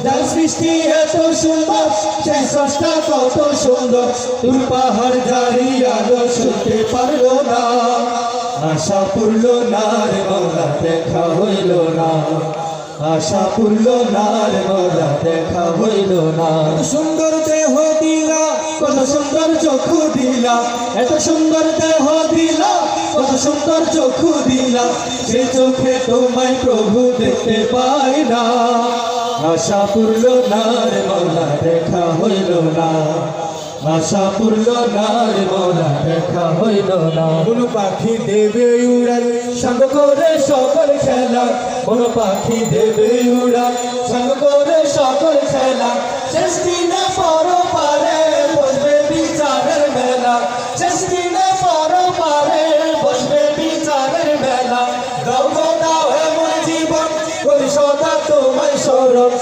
যার সৃষ্টি এত সুন্দর সেই স্রষ্টা কত সুন্দর তোর পাহাড় জারি আলো শুনতে পারলো না আশা পূর্ণ না রে মৌলা দেখা হইল না আশা পূর্ণ না রে মৌলা দেখা হইল না সুন্দর দেহ দিলা কত সুন্দর চক্ষু দিলা এত সুন্দর দেহ দিলা কত সুন্দর চক্ষু দিলা সেই চোখে তোমায় প্রভু দেখতে পাই না আশা পূর্ণ না রে মৌলা দেখা হইল না আশা পূর্ণ না রে মৌলা দেখা হইল না কোন পাখি দেবে উড়াল সঙ্গ করে সকল খেলা কোন পাখি দেবে উড়াল সঙ্গ করে সকল খেলা শেষ দিনে পর পারে বসবে বিচারের মেলা শেষ দিনে পর পারে বসবে বিচারের মেলা দাও গো দাও এমন জীবন করি সদা তোমায় স্মরণ